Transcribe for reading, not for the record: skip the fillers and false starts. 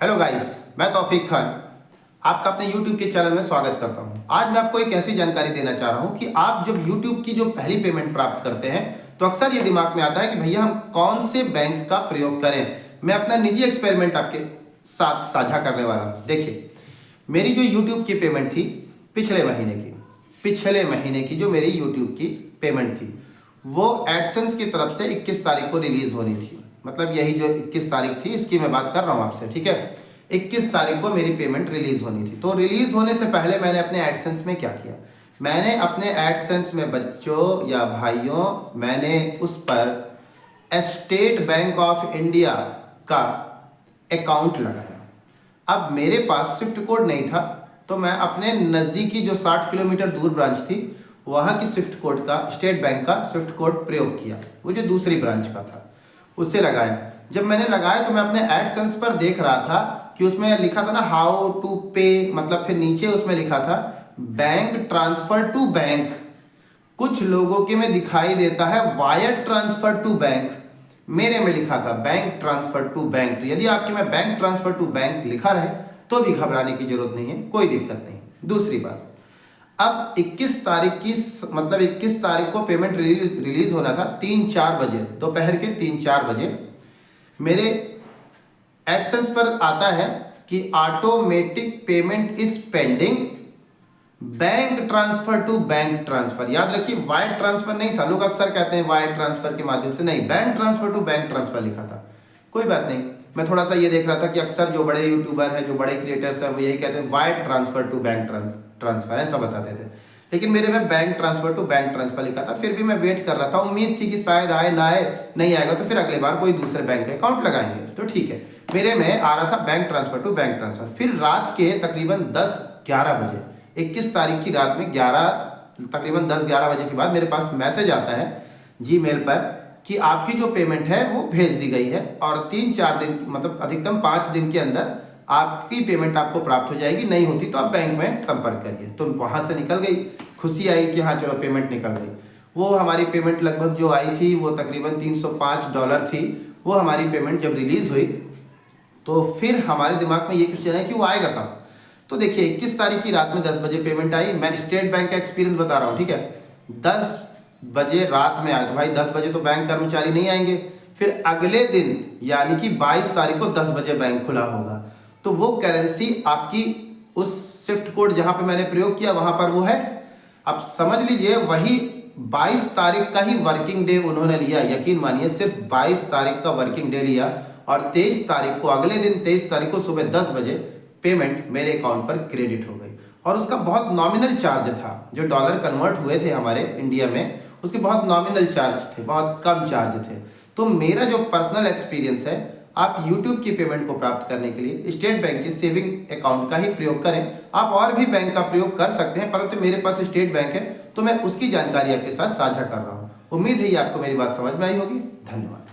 Hello guys, मैं तौफीक खान आपका अपने YouTube के चैनल में स्वागत करता हूं। आज मैं आपको एक ऐसी जानकारी देना चाह रहा हूं कि आप जब YouTube की जो पहली पेमेंट प्राप्त करते हैं तो अक्सर ये दिमाग में आता है कि भैया हम कौन से बैंक का प्रयोग करें। मैं अपना निजी एक्सपेरिमेंट आपके साथ साझा करने वाला हूं। देखिए, मेरी जो YouTube की पेमेंट थी पिछले महीने की जो मेरी YouTube की पेमेंट थी वो एडसेंस की तरफ से 21 तारीख को रिलीज होनी थी। मतलब यही जो 21 तारीख थी इसकी मैं बात कर रहा हूँ आपसे, ठीक है। 21 तारीख को मेरी पेमेंट रिलीज होनी थी। तो रिलीज होने से पहले मैंने अपने एडसेंस में क्या किया, मैंने अपने एडसेंस में बच्चों या भाइयों मैंने उस पर स्टेट बैंक ऑफ इंडिया का अकाउंट लगाया। अब मेरे पास स्विफ्ट कोड नहीं था तो मैं अपने नज़दीकी जो 60 किलोमीटर दूर ब्रांच थी वहाँ की स्विफ्ट कोड का, स्टेट बैंक का स्विफ्ट कोड प्रयोग किया। वो जो दूसरी ब्रांच का था उससे लगाया। जब मैंने लगाया तो मैं अपने एडसेंस पर देख रहा था कि उसमें लिखा था ना हाउ टू पे, मतलब फिर नीचे उसमें लिखा था बैंक ट्रांसफर टू बैंक। कुछ लोगों के में दिखाई देता है वायर ट्रांसफर टू बैंक, मेरे में लिखा था बैंक ट्रांसफर टू बैंक। तो यदि आपके में बैंक ट्रांसफर टू बैंक लिखा रहे तो भी घबराने की जरूरत नहीं है, कोई दिक्कत नहीं। दूसरी बात, अब 21 तारीख की मतलब 21 तारीख को पेमेंट रिलीज होना था 3-4 बजे, दोपहर के 3-4 बजे मेरे एडसेंस पर आता है कि automatic payment is pending, bank transfer to bank transfer. याद रखिए वायर ट्रांसफर नहीं था, लोग अक्सर कहते हैं वायर ट्रांसफर के माध्यम से, नहीं, bank transfer to bank transfer लिखा था। कोई बात नहीं, मैं थोड़ा सा ये देख रहा था कि अक्सर जो बड़े यूट्यूबर हैं, जो बड़े क्रिएटर्स हैं, वो यही कहते हैं wire transfer to bank transfer, ऐसा बताते थे। लेकिन मेरे में bank transfer to bank transfer लिखा था। फिर भी मैं वेट कर रहा था, उम्मीद थी कि शायद आए ना आए, नहीं आएगा तो फिर अगले बार कोई दूसरे बैंक का अकाउंट लगाएंगे तो ठीक है। मेरे में आ रहा था bank transfer to bank transfer. फिर रात के तकरीबन 10-11 बजे, 21 तारीख की रात में तकरीबन 10-11 बजे के बाद मेरे पास मैसेज आता है जीमेल पर कि आपकी जो पेमेंट है वो भेज दी गई है और 3-4 दिन, मतलब अधिकतम 5 दिन के अंदर आपकी पेमेंट आपको प्राप्त हो जाएगी, नहीं होती तो आप बैंक में संपर्क करिए। तो वहां से निकल गई, खुशी आई कि हाँ चलो पेमेंट निकल गई। वो हमारी पेमेंट लगभग जो आई थी वो तकरीबन $305 थी। वो हमारी पेमेंट जब रिलीज हुई तो फिर हमारे दिमाग में ये क्वेश्चन है कि वो आएगा कब। तो देखिए 21 तारीख की रात में 10 बजे पेमेंट आई। मैं स्टेट बैंक का एक्सपीरियंस बता रहा हूँ, ठीक है। 10 बजे रात में आया तो भाई 10 बजे तो बैंक कर्मचारी नहीं आएंगे। फिर अगले दिन यानी कि 22 तारीख को 10 बजे बैंक खुला होगा तो वो करेंसी आपकी उस स्विफ्ट कोड जहां पे मैंने प्रयोग किया वहां पर वो है। अब समझ लीजिए वही 22 तारीख का ही वर्किंग डे उन्होंने लिया, यकीन मानिए सिर्फ 22 तारीख का वर्किंग डे लिया और 23 तारीख को, अगले दिन 23 तारीख को सुबह 10 बजे पेमेंट मेरे अकाउंट पर क्रेडिट हो गई। और उसका बहुत नॉमिनल चार्ज था, जो डॉलर कन्वर्ट हुए थे हमारे इंडिया में उसके बहुत नॉमिनल चार्ज थे, बहुत कम चार्ज थे। तो मेरा जो पर्सनल एक्सपीरियंस है, आप YouTube की पेमेंट को प्राप्त करने के लिए स्टेट बैंक के सेविंग अकाउंट का ही प्रयोग करें। आप और भी बैंक का प्रयोग कर सकते हैं, परंतु मेरे पास स्टेट बैंक है तो मैं उसकी जानकारी आपके साथ साझा कर रहा हूँ। उम्मीद है ये आपको मेरी बात समझ में आई होगी। धन्यवाद।